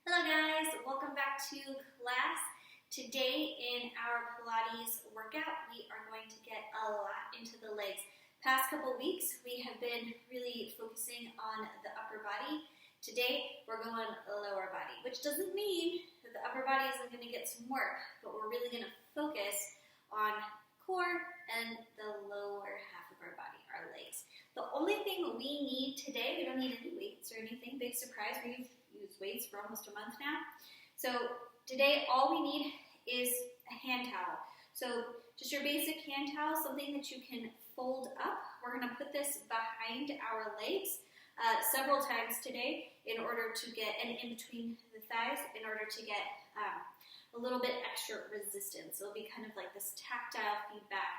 Hello guys, welcome back to class. Today in our Pilates workout, we are going to get a lot into the legs. Past couple weeks, we have been really focusing on the upper body. Today, we're going lower body, which doesn't mean that the upper body isn't going to get some work, but we're really going to focus on core and the lower half of our body, our legs. The only thing we need today, we don't need any weights or anything, big surprise, we've used weights for almost a month now. So today all we need is a hand towel. So just your basic hand towel, something that you can fold up. We're going to put this behind our legs several times today in order to get, and in between the thighs, in order to get a little bit extra resistance. It'll be kind of like this tactile feedback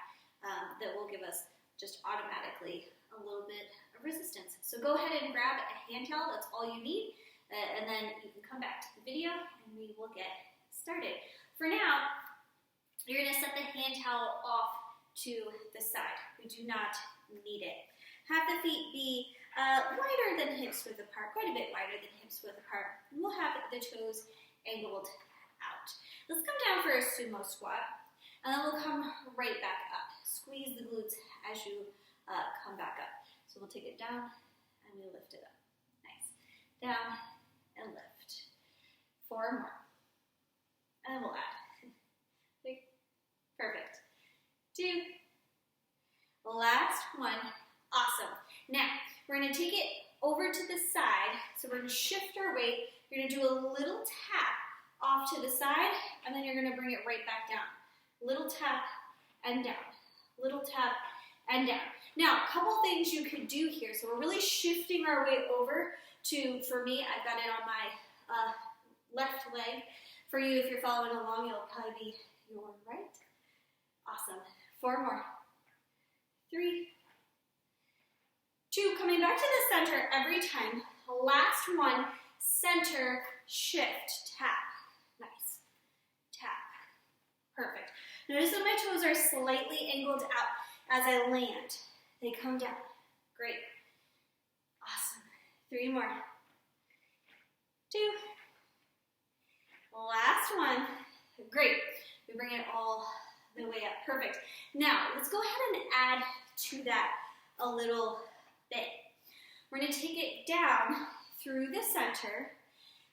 that will give us just automatically a little bit of resistance. So go ahead and grab a hand towel, that's all you need, and then you can come back to the video and we will get started. For now, you're going to set the hand towel off to the side. We do not need it. Have the feet be wider than hips width apart, quite a bit wider than hips width apart. And we'll have the toes angled out. Let's come down for a sumo squat, and then we'll come right back up. Squeeze the glutes as you come back up. So we'll take it down and we lift it up. Nice. Down and lift. 4 more. And then we'll add. 3. Perfect. 2. Last one. Awesome. Now, we're going to take it over to the side. So we're going to shift our weight. You're going to do a little tap off to the side, and then you're going to bring it right back down. Little tap and down. Little tap and down. Now, a couple things you could do here. So we're really shifting our weight over to, for me, I've got it on my left leg. For you, if you're following along, it'll probably be your right. Awesome. 4 more. 3. 2. Coming back to the center every time. Last one. Center, shift, tap. Nice. Tap. Perfect. Notice that my toes are slightly angled out as I land. They come down. Great. Awesome. 3 more. 2. Last one. Great. We bring it all the way up. Perfect. Now, let's go ahead and add to that a little bit. We're going to take it down through the center.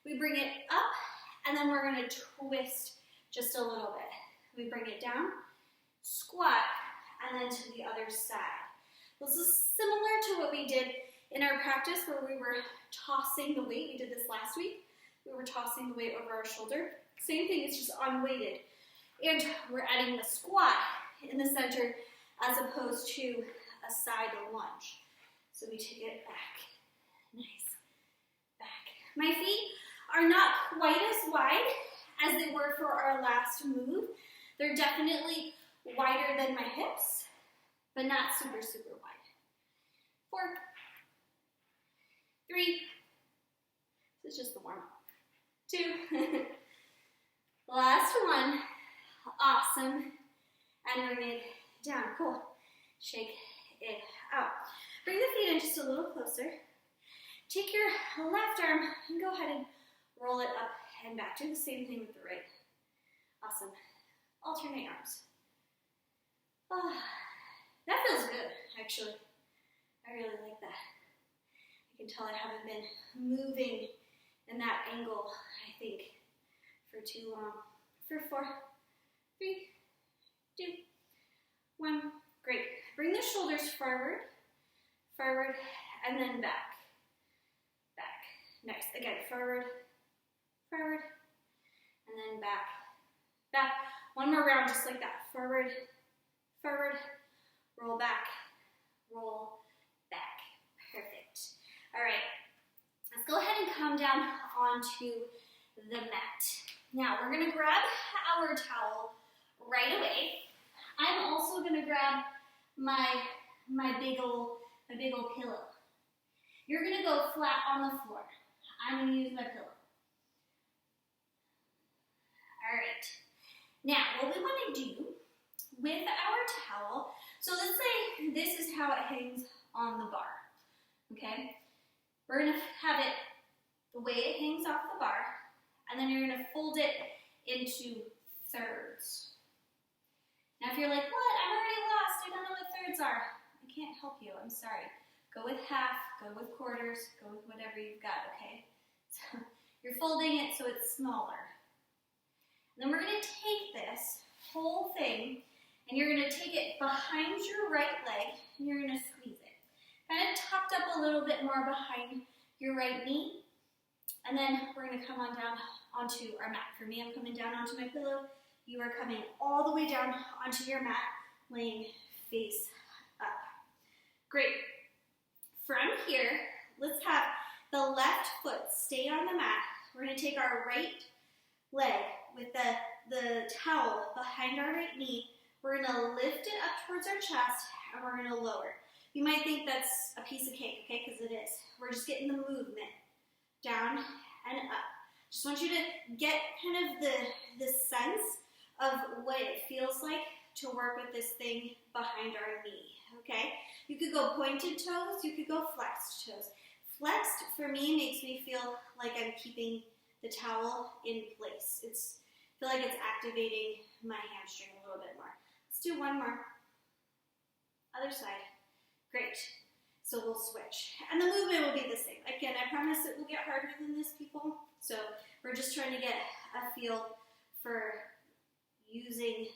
We bring it up, and then we're going to twist just a little bit. We bring it down, squat, and then to the other side. This is similar to what we did in our practice where we were tossing the weight. We did this last week. We were tossing the weight over our shoulder. Same thing, it's just unweighted. And we're adding the squat in the center as opposed to a side lunge. So we take it back. Nice. Back. My feet are not quite as wide as they were for our last move. They're definitely wider than my hips, but not super, super wide. 4. 3. This is just the warm-up. 2. Last one. Awesome. And bring it down. Cool. Shake it out. Bring the feet in just a little closer. Take your left arm and go ahead and roll it up and back. Do the same thing with the right. Awesome. Alternate arms. Oh, that feels good, actually. I really like that. I can tell I haven't been moving in that angle, I think, for too long. For 4, 3, 2, 1. Great. Bring the shoulders forward, forward, and then back. Back. Nice. Again, forward, forward, and then back. Back. One more round just like that. Forward, forward, roll back, roll back. Perfect. All right. Let's go ahead and come down onto the mat. Now, we're going to grab our towel right away. I'm also going to grab my big old pillow. You're going to go flat on the floor. I'm going to use my pillow. All right. Now, what we want to do with our towel, so let's say this is how it hangs on the bar, okay? We're going to have it the way it hangs off the bar, And then you're gonna fold it into thirds. Now if you're like, what, I'm already lost, I don't know what thirds are. I can't help you, I'm sorry. Go with half, go with quarters, go with whatever you've got, okay? So you're folding it so it's smaller. And then we're gonna take this whole thing and you're gonna take it behind your right leg and you're gonna squeeze it. Kind of tucked up a little bit more behind your right knee. And then we're gonna come on down onto our mat. For me, I'm coming down onto my pillow. You are coming all the way down onto your mat, laying face up. Great. From here, let's have the left foot stay on the mat. We're gonna take our right leg with the towel behind our right knee. We're gonna lift it up towards our chest and we're gonna lower. You might think that's a piece of cake, okay, because it is. We're just getting the movement down and up. Just want you to get kind of the sense of what it feels like to work with this thing behind our knee, okay? You could go pointed toes, you could go flexed toes. Flexed, for me, makes me feel like I'm keeping the towel in place. I feel like it's activating my hamstring a little bit more. Let's do one more. Other side. Great. So we'll switch. And the movement will be the same. Again, I promise it will get harder than this, people. So we're just trying to get a feel for using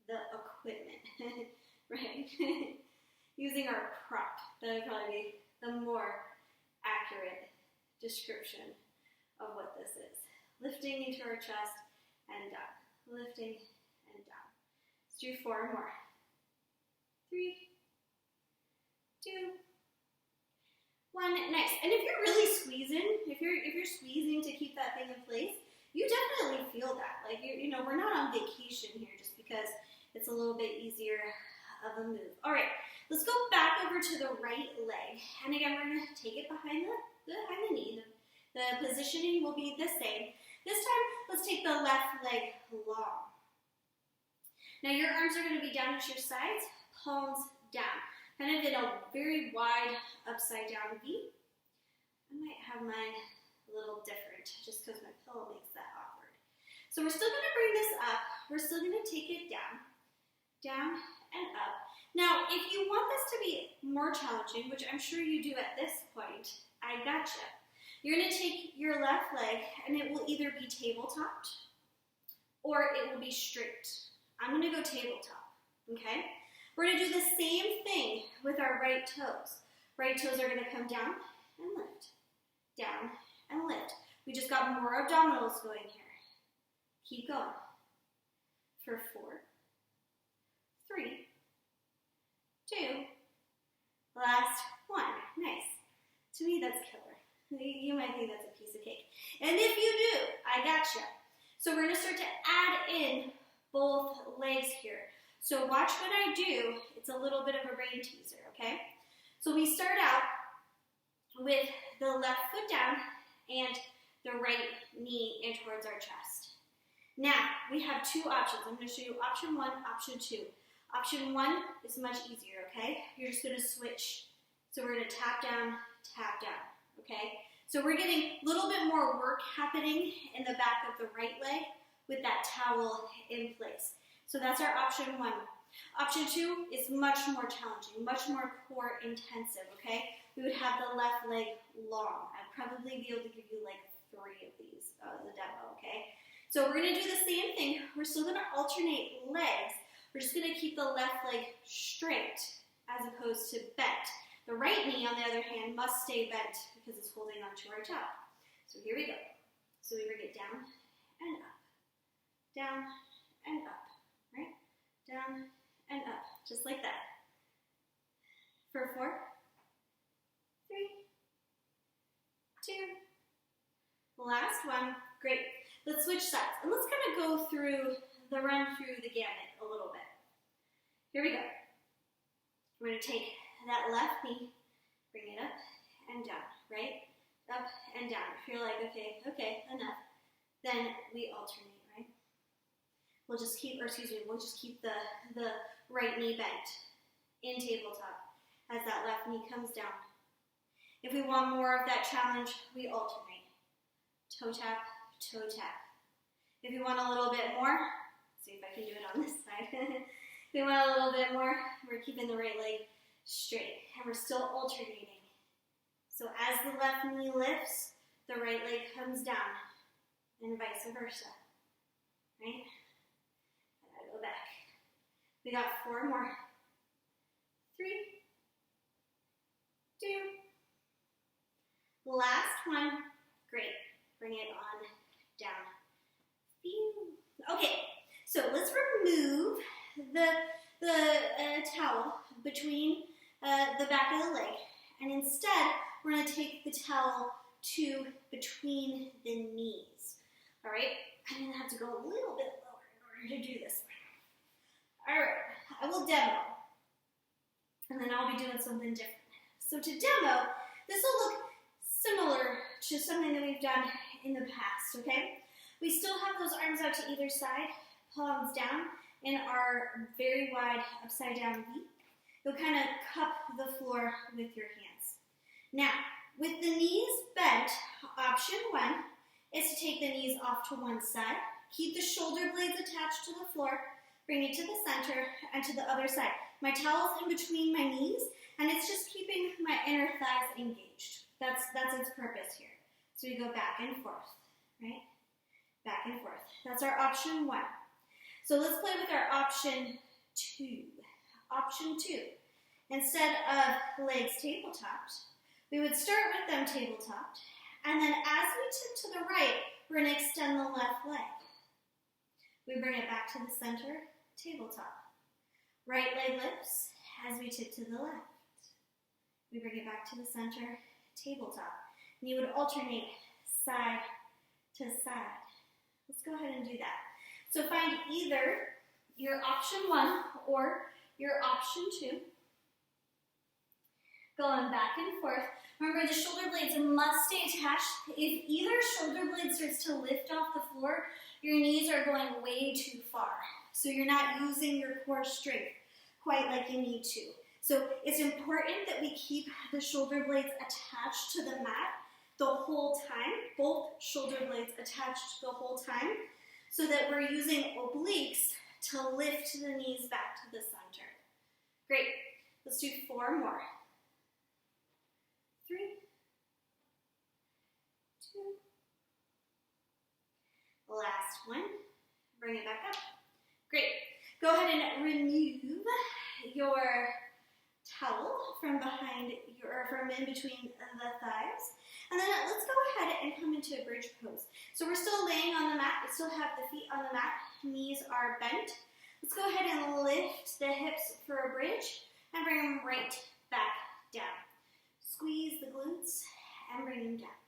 the equipment, right? Using our prop. That would probably be the more accurate description of what this is. Lifting into our chest and down. Lifting and down. Let's do 4 more. 3, 2, 1. Nice. And if you're really squeezing, if you're squeezing to keep that thing in place, you definitely feel that. Like we're not on vacation here just because it's a little bit easier of a move. All right, let's go back over to the right leg. And again, we're gonna take it behind the knee. The positioning will be the same. This time, let's take the left leg long. Now your arms are gonna be down at your sides, palms down. Kind of in a very wide upside down V. I might have mine a little different just because my pillow makes that awkward. So we're still going to bring this up. We're still going to take it down, down and up. Now, if you want this to be more challenging, which I'm sure you do at this point, I gotcha. You're going to take your left leg and it will either be tabletopped or it will be straight. I'm going to go tabletop, okay? We're going to do the same thing with our right toes. Right toes are going to come down and lift, down and lift. We just got more abdominals going here. Keep going. For 4, 3, 2, last 1. Nice. To me, that's killer. You might think that's a piece of cake. And if you do, I gotcha. So we're going to start to add in both legs here. So watch what I do. It's a little bit of a brain teaser, okay? So we start out with the left foot down and the right knee in towards our chest. Now, we have 2 options. I'm going to show you option 1, option 2. Option 1 is much easier, okay? You're just going to switch. So we're going to tap down, okay? So we're getting a little bit more work happening in the back of the right leg with that towel in place. So that's our option 1. Option 2 is much more challenging, much more core intensive, okay? We would have the left leg long. I'd probably be able to give you like 3 of these as a demo, okay? So we're going to do the same thing. We're still going to alternate legs. We're just going to keep the left leg straight as opposed to bent. The right knee, on the other hand, must stay bent because it's holding onto our toe. So here we go. So we bring it down and up, down and up. Right? Down and up, just like that. For 4, 3, 2, last 1. Great. Let's switch sides. And let's kind of go through the gamut a little bit. Here we go. We're going to take that left knee, bring it up and down, right? Up and down. If you're like, okay, enough. Then we alternate. We'll just keep the right knee bent in tabletop as that left knee comes down. If we want more of that challenge, we alternate. Toe tap, toe tap. If you want a little bit more, see if I can do it on this side. If you want a little bit more, we're keeping the right leg straight, and we're still alternating. So as the left knee lifts, the right leg comes down, and vice versa, right? And I go back. We got 4 more. 3, 2. Last one. Great. Bring it on down. Okay, so let's remove the towel between the back of the leg, and instead we're going to take the towel to between the knees. All right, I'm going to have to go a little bit lower in order to do this. All right, I will demo, and then I'll be doing something different. So to demo, this will look similar to something that we've done in the past, okay? We still have those arms out to either side, palms down, in our very wide upside down V. You'll kind of cup the floor with your hands. Now, with the knees bent, option 1 is to take the knees off to one side, keep the shoulder blades attached to the floor, bring it to the center and to the other side. My towel's in between my knees, and it's just keeping my inner thighs engaged. That's its purpose here. So we go back and forth, right? Back and forth. That's our option 1. So let's play with our option 2. Option 2. Instead of legs tabletopped, we would start with them tabletopped, and then as we tip to the right, we're going to extend the left leg. We bring it back to the center, tabletop. Right leg lifts as we tip to the left. We bring it back to the center, tabletop. And you would alternate side to side. Let's go ahead and do that. So find either your option 1 or your option 2. Going back and forth. Remember, the shoulder blades must stay attached. If either shoulder blade starts to lift off the floor, your knees are going way too far. So you're not using your core strength quite like you need to. So it's important that we keep the shoulder blades attached to the mat the whole time, both shoulder blades attached the whole time, so that we're using obliques to lift the knees back to the center. Great. Let's do 4 more. 3, 2. Last one. Bring it back up. Great. Go ahead and remove your towel from in between the thighs. And then let's go ahead and come into a bridge pose. So we're still laying on the mat. We still have the feet on the mat. Knees are bent. Let's go ahead and lift the hips for a bridge and bring them right back down. Squeeze the glutes and bring them down.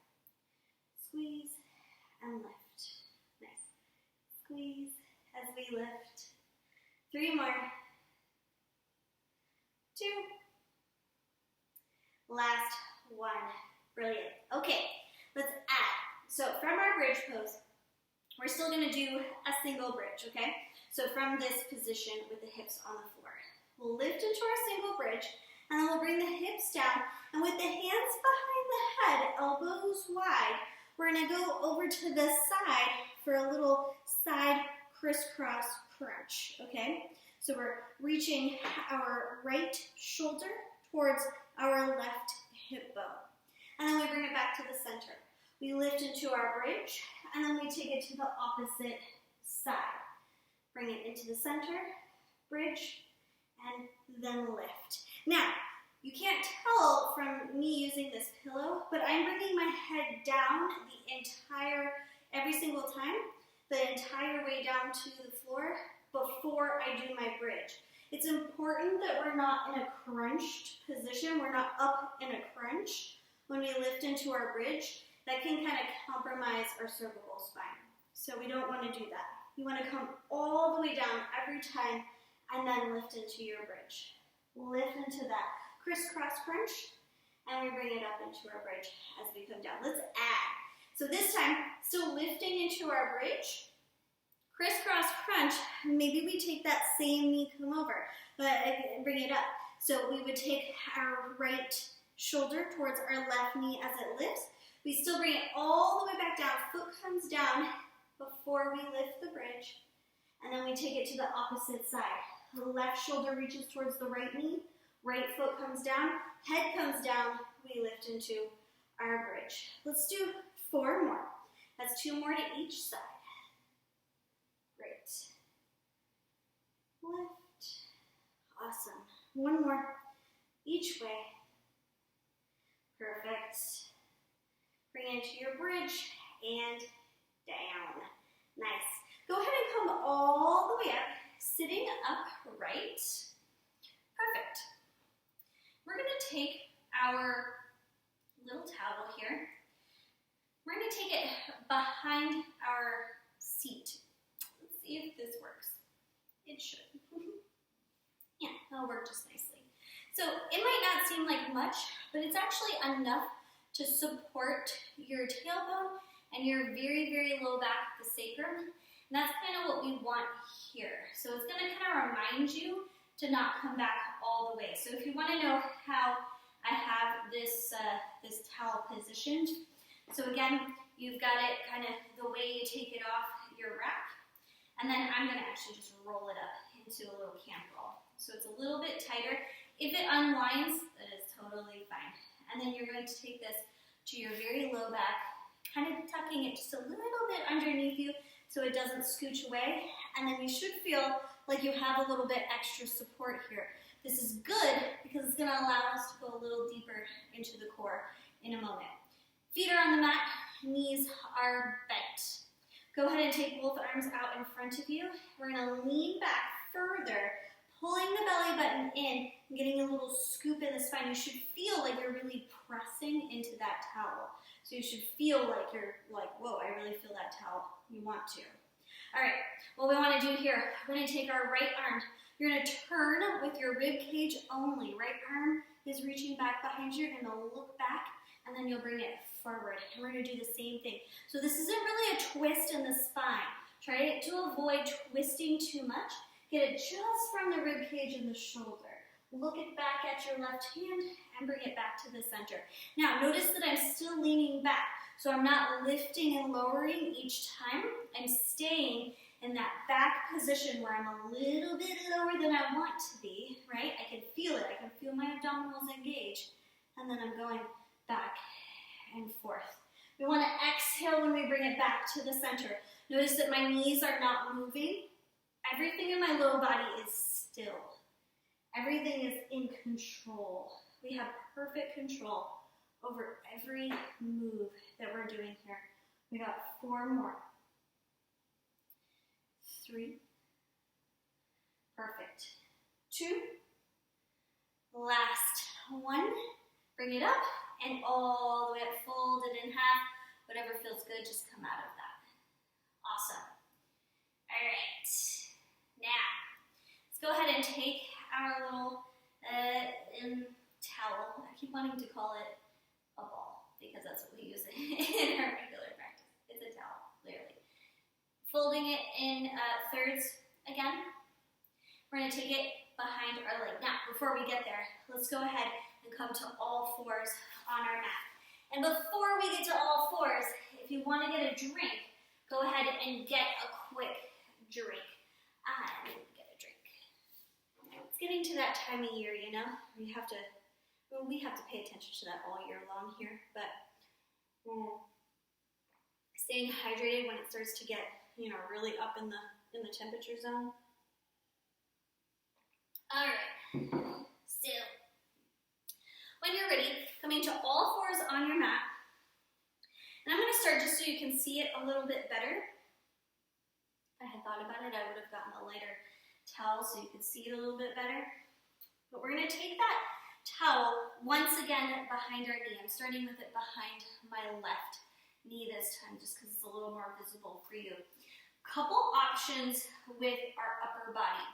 Squeeze and lift. Nice. Squeeze as we lift. 3 more. 2. Last one. Brilliant. Okay, let's add. So from our bridge pose, we're still going to do a single bridge, okay? So from this position with the hips on the floor, we'll lift into our single bridge, and then we'll bring the hips down, and with the hands behind the head, elbows wide, we're going to go over to the side for a little side crisscross crunch, okay? So we're reaching our right shoulder towards our left hip bone. And then we bring it back to the center. We lift into our bridge, and then we take it to the opposite side. Bring it into the center, bridge, and then lift. Now, you can't tell from me using this pillow, but I'm bringing my head down every single time, the entire way down to the floor before I do my bridge. It's important that we're not in a crunched position. We're not up in a crunch when we lift into our bridge. That can kind of compromise our cervical spine. So we don't want to do that. You want to come all the way down every time and then lift into your bridge. Lift into that crisscross crunch, and we bring it up into our bridge as we come down. Let's add. So this time, still lifting into our bridge, crisscross crunch. Maybe we take that same knee come over, but bring it up. So we would take our right shoulder towards our left knee as it lifts. We still bring it all the way back down. Foot comes down before we lift the bridge. And then we take it to the opposite side. The left shoulder reaches towards the right knee. Right foot comes down. Head comes down. We lift into our bridge. Let's do 4 more. That's 2 more to each side. Great. Lift. Awesome. 1 more each way. Perfect. Bring it into your bridge and down. Nice. Go ahead and come all the way up, sitting upright. Perfect. We're going to take our little towel here. We're going to take it behind our seat. Let's see if this works. It should. Yeah, that'll work just nicely. So it might not seem like much, but it's actually enough to support your tailbone and your very, very low back, the sacrum. And that's kind of what we want here. So it's going to kind of remind you to not come back all the way. So if you want to know how I have this, this towel positioned, so again, you've got it kind of the way you take it off your rack. And then I'm going to actually just roll it up into a little camp roll. So it's a little bit tighter. If it unwinds, that is totally fine. And then you're going to take this to your very low back, kind of tucking it just a little bit underneath you so it doesn't scooch away. And then you should feel like you have a little bit extra support here. This is good because it's going to allow us to go a little deeper into the core in a moment. Feet are on the mat, knees are bent. Go ahead and take both arms out in front of you. We're going to lean back further, pulling the belly button in and getting a little scoop in the spine. You should feel like you're really pressing into that towel. So you should feel like you're like, whoa, I really feel that towel. You want to. All right, what we want to do here, we're going to take our right arm. You're going to turn with your rib cage only. Right arm is reaching back behind you. You're going to look back, and then you'll bring it forward. And we're going to do the same thing. So this isn't really a twist in the spine. Try to avoid twisting too much. Get it just from the rib cage and the shoulder. Look it back at your left hand and bring it back to the center. Now, notice that I'm still leaning back. So I'm not lifting and lowering each time. I'm staying in that back position where I'm a little bit lower than I want to be, right? I can feel it. I can feel my abdominals engage. And then I'm going back and forth. We want to exhale when we bring it back to the center. Notice that my knees are not moving. Everything in my low body is still. Everything is in control. We have perfect control over every move that we're doing here. We got 4 more. 3. Perfect. 2. Last 1. Bring it up and all the way up. Fold it in half. Whatever feels good, just come out of that. Awesome. All right. Now, let's go ahead and take our little towel. I keep wanting to call it a ball because that's what we use in our regular practice. It's a towel, literally. Folding it in thirds again. We're going to take it behind our leg. Now, before we get there, let's go ahead and come to all 4s on our mat. And before we get to all 4s, if you want to get a drink, go ahead and get a quick drink. Get a drink. It's getting to that time of year, you know, we have to pay attention to that all year long here, but staying hydrated when it starts to get, you know, really up in the temperature zone. All right, so when you're ready, coming to all 4s on your mat, and I'm going to start just so you can see it a little bit better. If I had thought about it, I would have gotten a lighter towel so you could see it a little bit better. But we're going to take that towel once again behind our knee. I'm starting with it behind my left knee this time just because it's a little more visible for you. Couple options with our upper body.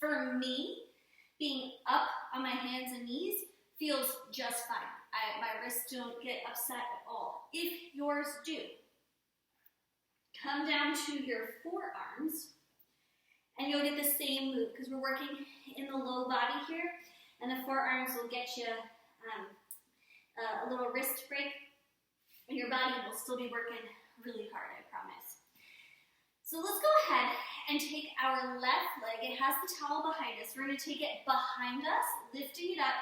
For me, being up on my hands and knees feels just fine. My wrists don't get upset at all. If yours do, come down to your forearms, and you'll get the same move because we're working in the low body here, and the forearms will get you a little wrist break. and your body will still be working really hard, I promise. So let's go ahead and take our left leg. It has the towel behind us. We're going to take it behind us, lifting it up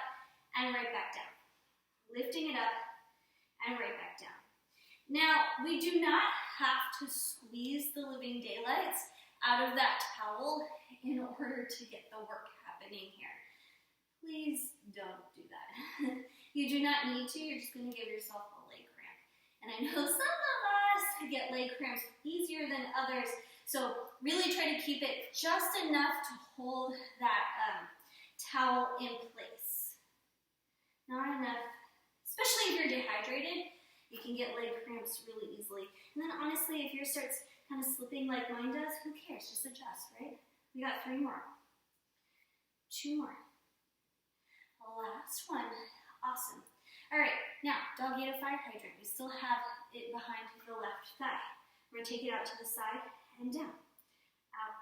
and right back down. Lifting it up and right back down. Now, we do not have to squeeze the living daylights out of that towel in order to get the work happening here. Please don't do that. You do not need to. You're just going to give yourself a leg cramp. And I know some of us get leg cramps easier than others, so really try to keep it just enough to hold that towel in place. Not enough, especially if you're dehydrated, you can get leg cramps really easily. And then honestly, if yours starts kind of slipping like mine does, who cares? Just adjust, right? We got 3 more. 2 more. Last one. Awesome. All right, now, doggy fire hydrant. We still have it behind the left thigh. We're going to take it out to the side and down. Out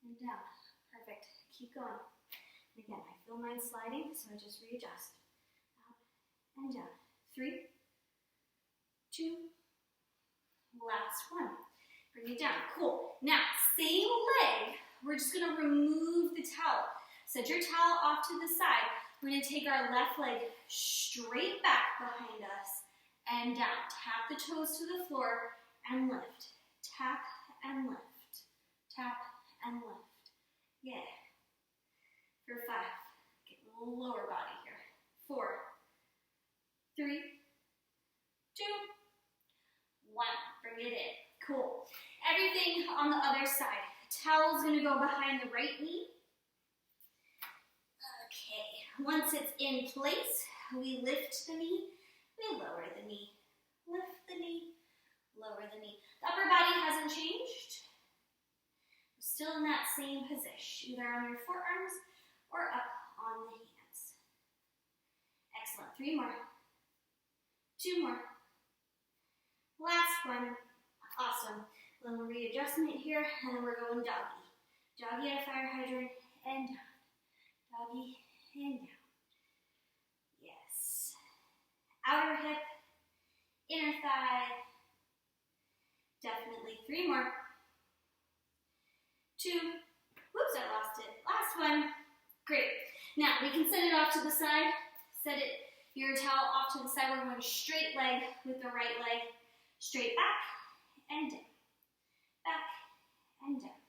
and down. Perfect. Keep going. And again, I feel mine sliding, so I just readjust. Out and down. 3, 2, last one. Bring it down. Cool. Now, same leg. We're just going to remove the towel. Set your towel off to the side. We're going to take our left leg straight back behind us and down. Tap the toes to the floor and lift. Tap and lift. Tap and lift. Yeah. For 5. Get a little lower body here. 4, 3, 2, 1. Bring it in. Cool. Everything on the other side. Towel is going to go behind the right knee. Once it's in place, we lift the knee, we lower the knee, lift the knee, lower the knee. The upper body hasn't changed. We're still in that same position, either on your forearms or up on the hands. Excellent. 3 more. 2 more. Last one. Awesome. Little readjustment here, and then we're going doggy. Doggy at a fire hydrant and down. Doggy and down. Yes. Outer hip, inner thigh. Definitely 3 more. 2. Whoops, I lost it. Last one. Great. Now we can send it off to the side. Set it, your towel off to the side. We're going straight leg with the right leg. Straight back and down. Back and down.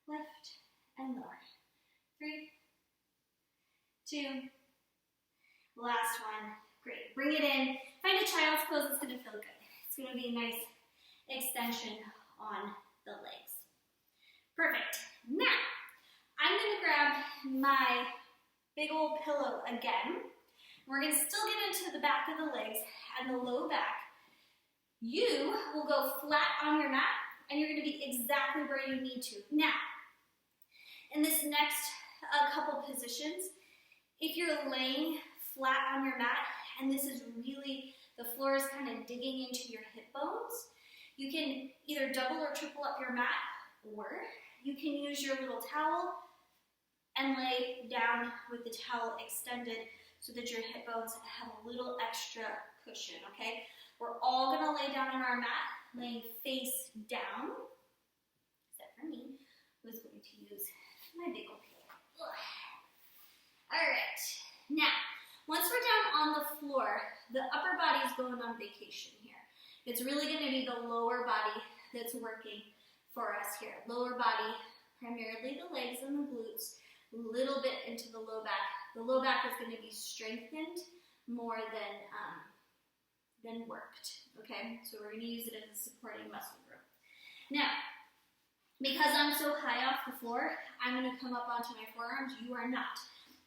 Lift and lower. 3, 2, last one. Great. Bring it in. Find a child's pose. It's going to feel good. It's going to be a nice extension on the legs. Perfect. Now, I'm going to grab my big old pillow again. We're going to still get into the back of the legs and the low back. You will go flat on your mat, and you're going to be exactly where you need to. Now, in this next couple positions, if you're laying flat on your mat and this is really, the floor is kind of digging into your hip bones, you can either double or triple up your mat, or you can use your little towel and lay down with the towel extended so that your hip bones have a little extra cushion, okay? We're all gonna lay down on our mat, laying face down, except for me, who's going to use my big old pillow. All right, now, once we're down on the floor, the upper body is going on vacation here. It's really gonna be the lower body that's working for us here. Lower body, primarily the legs and the glutes, a little bit into the low back. The low back is gonna be strengthened more than worked, okay? So we're gonna use it as a supporting muscle group. Now, because I'm so high off the floor, I'm gonna come up onto my forearms. You are not.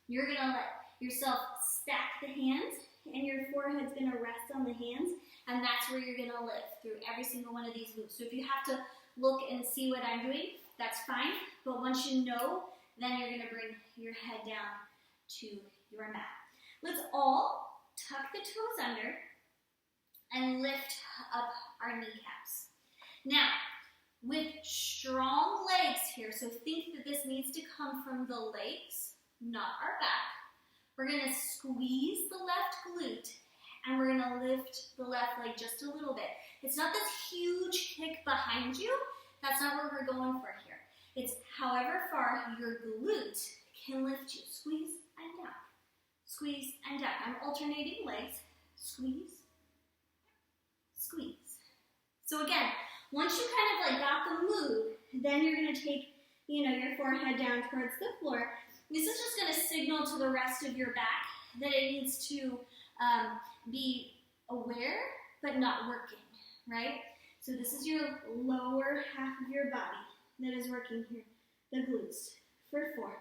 You're gonna let yourself stack the hands, and your forehead's gonna rest on the hands, and that's where you're gonna lift through every single one of these moves. So if you have to look and see what I'm doing, that's fine, but once you know, then you're gonna bring your head down to your mat. Let's all tuck the toes under and lift up our kneecaps. Now, with strong legs here, so think that this needs to come from the legs, not our back. We're gonna squeeze the left glute and we're gonna lift the left leg just a little bit. It's not this huge kick behind you. That's not what we're going for here. It's however far your glute can lift you. Squeeze and down. Squeeze and down. I'm alternating legs. Squeeze, squeeze. So again, once you kind of like got the move, then you're gonna take, your forehead down towards the floor. This is just gonna signal to the rest of your back that it needs to be aware, but not working, right? So this is your lower half of your body that is working here, the glutes, for 4,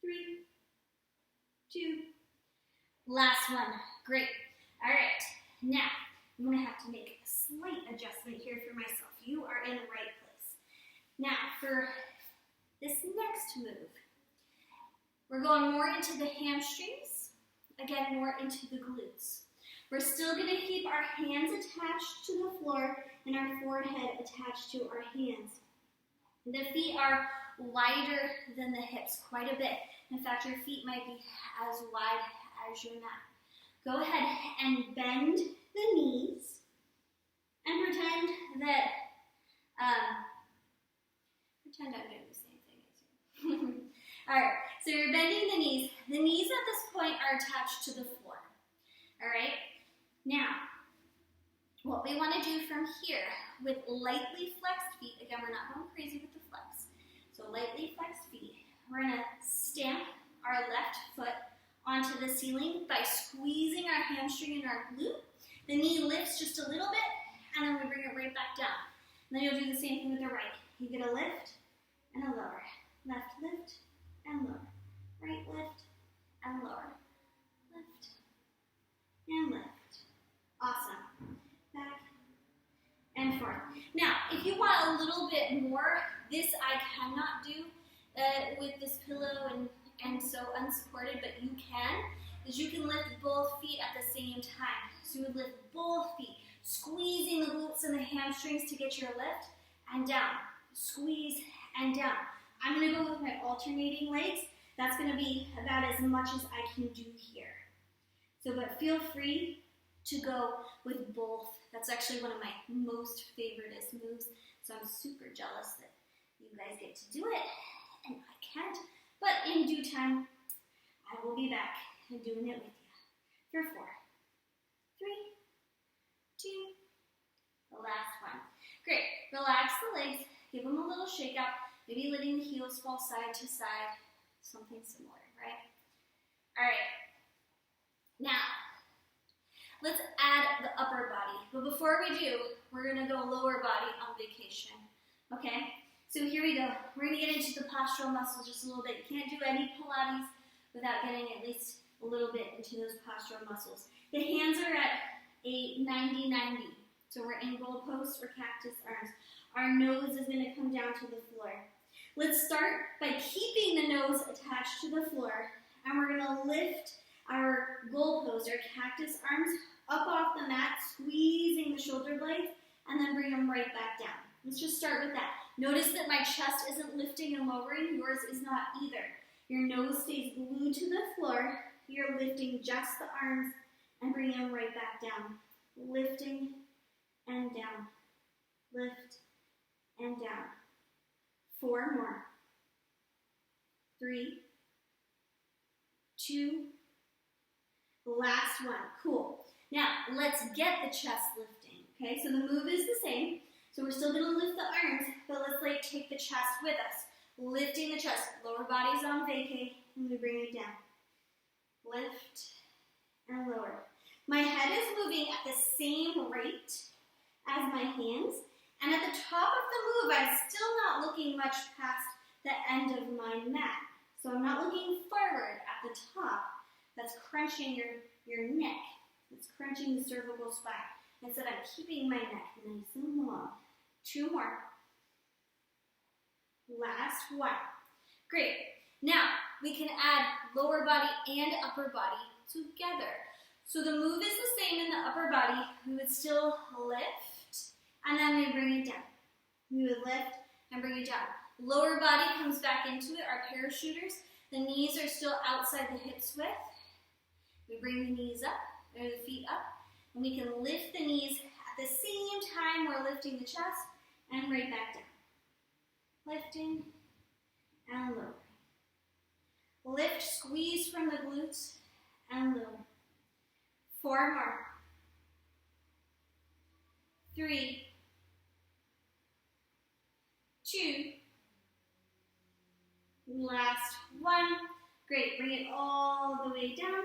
3, 2, last one. Great. All right. Now, I'm going to have to make a slight adjustment here for myself. You are in the right place. Now, for this next move, we're going more into the hamstrings. Again, more into the glutes. We're still going to keep our hands attached to the floor and our forehead attached to our hands. The feet are wider than the hips, quite a bit. In fact, your feet might be as wide as your mat. Go ahead and bend the knees and pretend that, pretend I'm doing the same thing as you. All right, so you're bending the knees. The knees at this point are attached to the floor. All right, now, what we want to do from here with lightly flexed feet, again, we're not going crazy with the flex. So lightly flexed feet, we're going to stamp our left foot onto the ceiling by squeezing our hamstring and our glute. The knee lifts just a little bit, and then we bring it right back down. And then you'll do the same thing with the right. You get a lift and a lower. Left lift and lower. Right lift and lower. Lift and lift. Awesome. Back and forth. Now, if you want a little bit more, this I cannot do with this pillow and so unsupported, but you can, is you can lift both feet at the same time. So you would lift both feet, squeezing the glutes and the hamstrings to get your lift, and down. Squeeze and down. I'm going to go with my alternating legs. That's going to be about as much as I can do here. So, but feel free to go with both. That's actually one of my most favoriteest moves. So I'm super jealous that you guys get to do it, and I can't. But in due time, I will be back and doing it with you. For 4, 3, 2, the last one. Great. Relax the legs. Give them a little shake out. Maybe letting the heels fall side to side. Something similar, right? All right. Now, let's add the upper body. But before we do, we're going to go lower body on vacation. Okay? So here we go. We're going to get into the postural muscles just a little bit. You can't do any Pilates without getting at least a little bit into those postural muscles. The hands are at a 90-90. So we're in goalpost or cactus arms. Our nose is going to come down to the floor. Let's start by keeping the nose attached to the floor, and we're going to lift our goalpost, our cactus arms, up off the mat, squeezing the shoulder blades, and then bring them right back down. Let's just start with that. Notice that my chest isn't lifting and lowering. Yours is not either. Your nose stays glued to the floor. You're lifting just the arms and bringing them right back down. Lifting and down. Lift and down. 4 more. 3, 2, last one. Cool. Now, let's get the chest lifting. Okay, so the move is the same. So we're still going to lift the arms, but let's take the chest with us. Lifting the chest. Lower body's on vacay, and we bring it down. Lift and lower. My head is moving at the same rate as my hands. And at the top of the move, I'm still not looking much past the end of my mat. So I'm not looking forward at the top. That's crunching your neck. It's crunching the cervical spine. Instead, I'm keeping my neck nice and long. 2 more. Last one. Great. Now, we can add lower body and upper body together. So the move is the same in the upper body. We would still lift, and then we bring it down. We would lift and bring it down. Lower body comes back into it, our parachuters. The knees are still outside the hips width. We bring the knees up or the feet up. And we can lift the knees at the same time we're lifting the chest and right back down. Lifting and lowering. Lift, squeeze from the glutes and lower. 4 more. 3, 2, last 1. Great, bring it all the way down.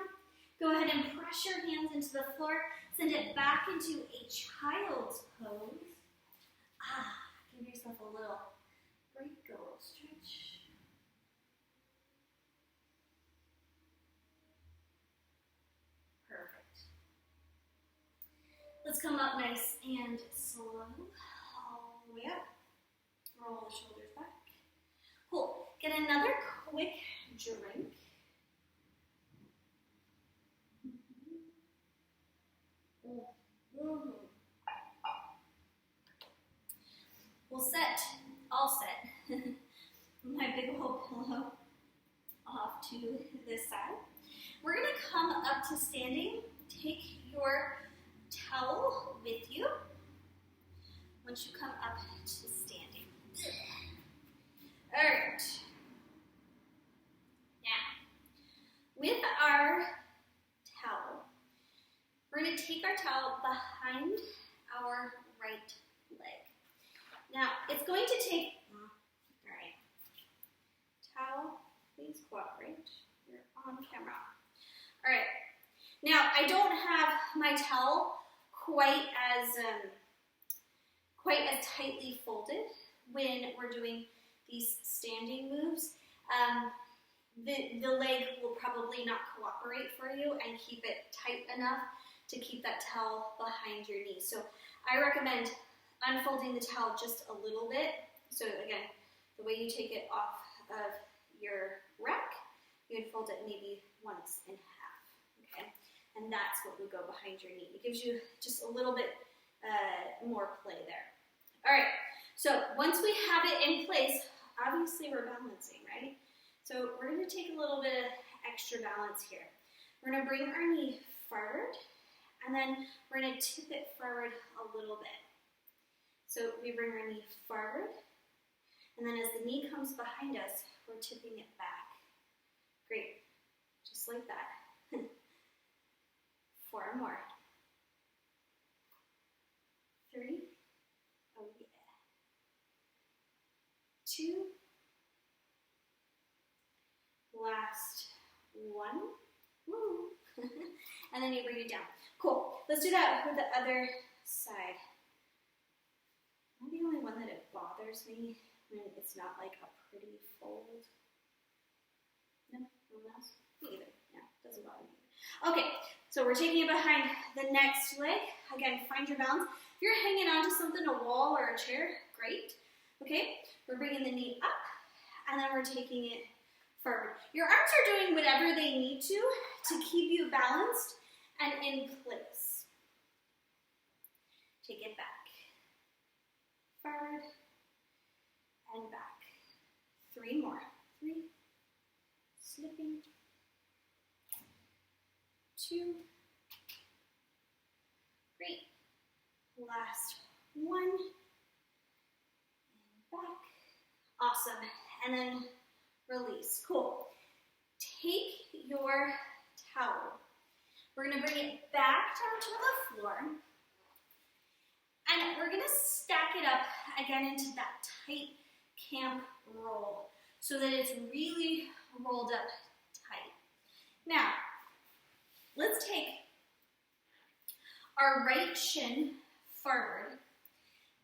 Go ahead and press your hands into the floor. Send it back into a child's pose. Give yourself a little break, a little stretch. Perfect. Let's come up nice and slow, all the way up. Roll the shoulders back. Cool. Get another quick drink. We'll set, all set, my big old pillow off to this side. We're going to come up to standing. Take your towel with you once you come up to standing. All right. Now, with our towel, we're going to take our towel behind our right leg. Now, it's going to take, all right, towel, please cooperate. You're on camera. All right. Now, I don't have my towel quite as tightly folded when we're doing these standing moves. The leg will probably not cooperate for you and keep it tight enough to keep that towel behind your knee. So I recommend unfolding the towel just a little bit. So again, the way you take it off of your rack, you would fold it maybe once in half, okay? And that's what would go behind your knee. It gives you just a little bit more play there. All right, so once we have it in place, obviously we're balancing, right? So we're gonna take a little bit of extra balance here. We're gonna bring our knee forward, and then we're gonna tip it forward a little bit. So we bring our knee forward, and then as the knee comes behind us, we're tipping it back. Great, just like that. 4 more. 3, oh yeah. 2, last 1, woo. And then you bring it down. Cool, let's do that with the other side. Am I the only one that it bothers me when it's not like a pretty fold? No? No one else? Me either. Yeah, doesn't bother me. Okay, so we're taking it behind the next leg. Again, find your balance. If you're hanging on to something, a wall or a chair, great. Okay, we're bringing the knee up, and then we're taking it forward. Your arms are doing whatever they need to keep you balanced and in place. Take it back. Forward and back. 3 more. 3, slipping. 2, great. Last 1, and back. Awesome. And then release. Cool. Take your towel. We're going to bring it back down to the floor. And we're going to stack it up again into that tight camp roll so that it's really rolled up tight. Now, let's take our right shin forward,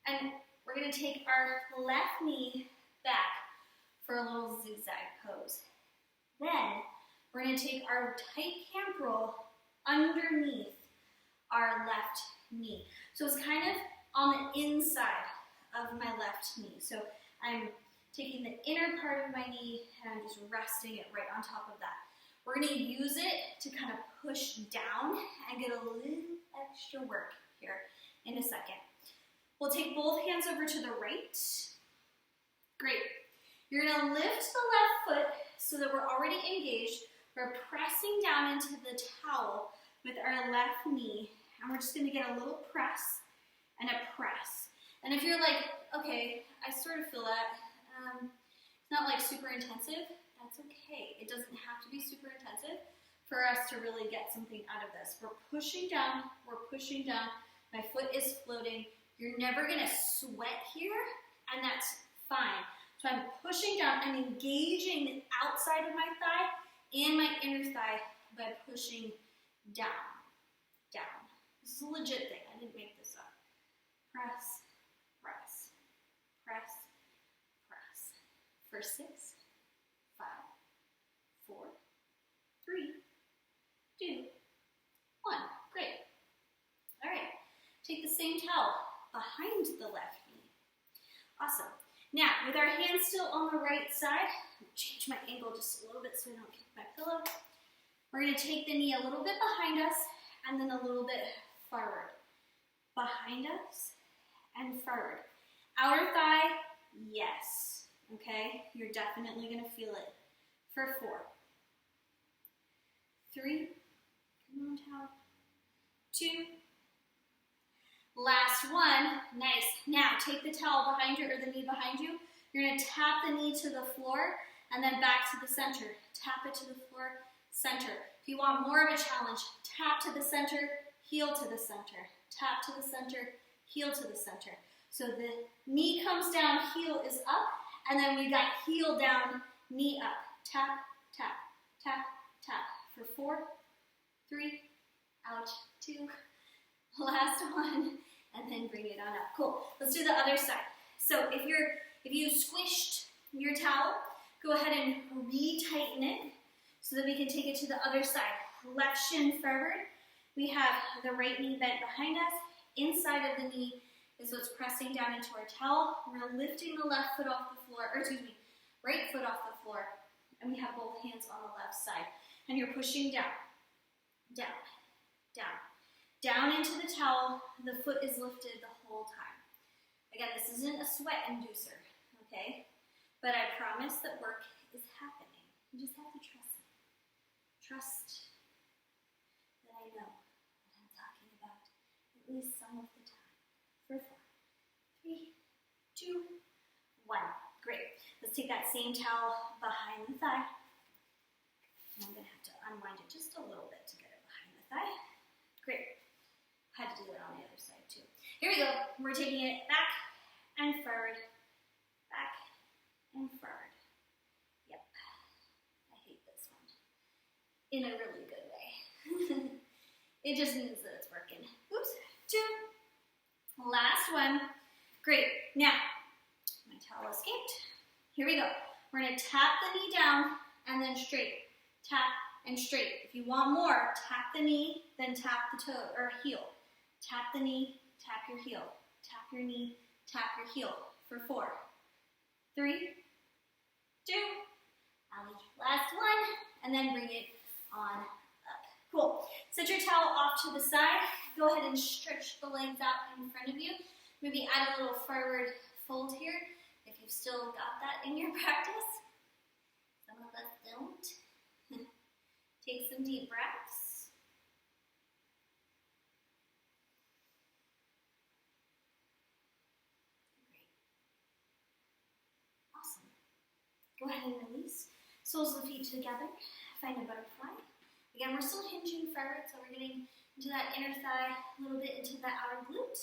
and we're going to take our left knee back for a little zigzag pose. Then, we're going to take our tight camp roll underneath our left knee. So it's kind of on the inside of my left knee. So I'm taking the inner part of my knee and I'm just resting it right on top of that. We're going to use it to kind of push down and get a little extra work here in a second. We'll take both hands over to the right. Great. You're going to lift the left foot so that we're already engaged. We're pressing down into the towel with our left knee, and we're just gonna get a little press and a press. And if you're like, okay, I sort of feel that, it's not like super intensive, that's okay. It doesn't have to be super intensive for us to really get something out of this. We're pushing down, my foot is floating. You're never gonna sweat here, and that's fine. So I'm pushing down, I'm engaging the outside of my thigh and my inner thigh by pushing down, down. This is a legit thing, I didn't make this up. Press, press, press, press. For 6, 5, 4, 3, 2, 1. Great. All right, take the same towel behind the left knee. Awesome. Now, with our hands still on the right side, I'm going to change my angle just a little bit so I don't kick my pillow. We're going to take the knee a little bit behind us and then a little bit forward. Behind us and forward. Outer thigh, yes. Okay, you're definitely going to feel it. For 4, 3, come on, towel. 2, last one, nice. Now take the towel behind you or the knee behind you. You're going to tap the knee to the floor and then back to the center. Tap it to the floor, center. If you want more of a challenge, tap to the center, heel to the center. Tap to the center, heel to the center. So the knee comes down, heel is up, and then we got heel down, knee up. Tap, tap, tap, tap. For 4, 3, out, 2, last one, and then bring it on up. Cool. Let's do the other side. So if you squished your towel, go ahead and re-tighten it so that we can take it to the other side. Left shin forward. We have the right knee bent behind us. Inside of the knee is what's pressing down into our towel. We're lifting the left foot off the floor, or excuse me, right foot off the floor, and we have both hands on the left side. And you're pushing down, down, down. Down into the towel, the foot is lifted the whole time. Again, this isn't a sweat inducer, okay? But I promise that work is happening. You just have to trust me. Trust that I know what I'm talking about, at least some of the time. For 4, 3, 2, 1. Great. Let's take that same towel behind the thigh. And I'm going to have to unwind it just a little bit to get it behind the thigh. Great. Had to do it on the other side too. Here we go. We're taking it back and forward, back and forward. Yep. I hate this one. In a really good way. It just means that it's working. Oops. 2. Last one. Great. Now, my towel escaped. Here we go. We're going to tap the knee down and then straight. Tap and straight. If you want more, tap the knee, then tap the toe or heel. Tap the knee, tap your heel. Tap your knee, tap your heel. For 4, 3, 2, last one, and then bring it on up. Cool. Set your towel off to the side. Go ahead and stretch the legs out in front of you. Maybe add a little forward fold here if you've still got that in your practice. Some of us don't. Take some deep breaths. Great. Awesome. Go ahead and release. Soles of the feet together. Find a butterfly. Again, we're still hinging forward, so we're getting into that inner thigh, a little bit into that outer glute.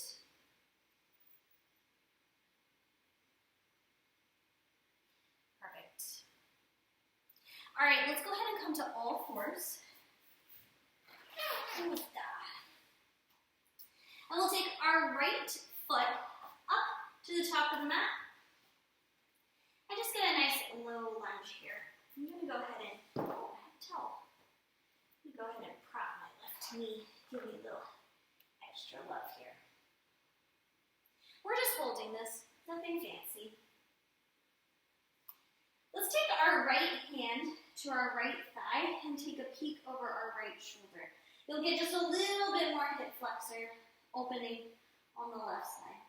Perfect. All right, let's go ahead and come to all fours. And we'll take our right foot up to the top of the mat. And just get a nice low lunge here. I'm going to go ahead and, oh, I have a towel. I'm going to go ahead and prop my left knee, give me a little extra love here. We're just holding this, nothing fancy. Let's take our right hand to our right thigh and take a peek over our right shoulder. You'll get just a little bit more hip flexor opening on the left side.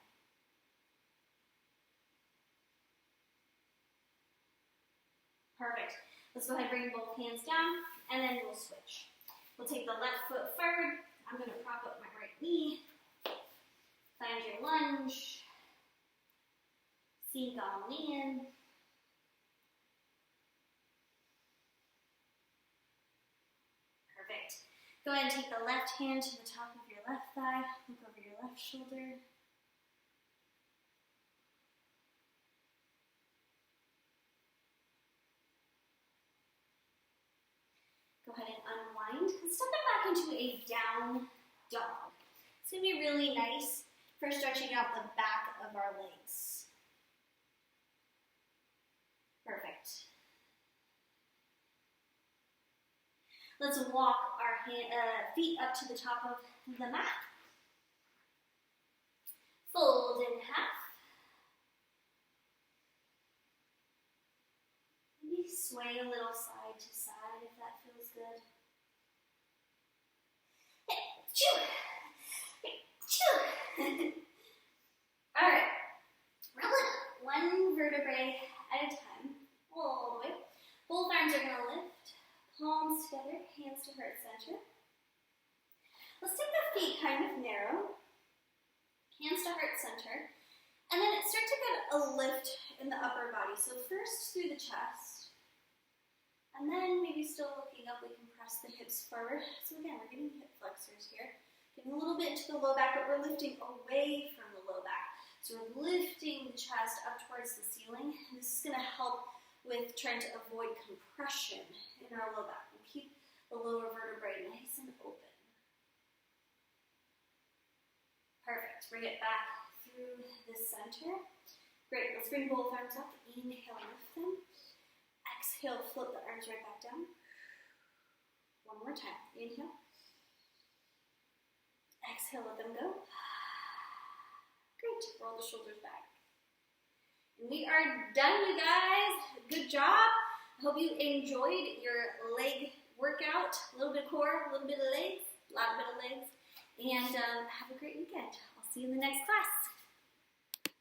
Perfect. Let's go ahead and bring both hands down, and then we'll switch. We'll take the left foot forward. I'm going to prop up my right knee. Find your lunge. Sink on in. Perfect. Go ahead and take the left hand to the top of your left thigh. Look over your left shoulder. Go ahead and unwind. Let's step it back into a down dog. It's going to be really nice for stretching out the back of our legs. Perfect. Let's walk our feet up to the top of the mat. Fold in half. Maybe sway a little side to side if that feels good. All right, roll it up, one vertebrae at a time, all the way. Both arms are going to lift, palms together, hands to heart center. Let's take the feet kind of narrow, hands to heart center, and then start to get a lift in the upper body. So first through the chest, and then maybe still looking up, we can press the hips forward. So again, we're getting hip flexors here. Getting a little bit into the low back, but we're lifting away from the low back. So we're lifting the chest up towards the ceiling. And this is going to help with trying to avoid compression in our low back. We'll keep the lower vertebrae nice and open. Perfect. Bring it back through the center. Great. Let's bring both arms up. Inhale, lift them. Exhale, float the arms right back down. One more time. Inhale. Exhale, let them go. Great. Roll the shoulders back. And we are done, you guys. Good job. I hope you enjoyed your leg workout. A little bit of core, a little bit of legs, a lot of legs. And have a great weekend. I'll see you in the next class.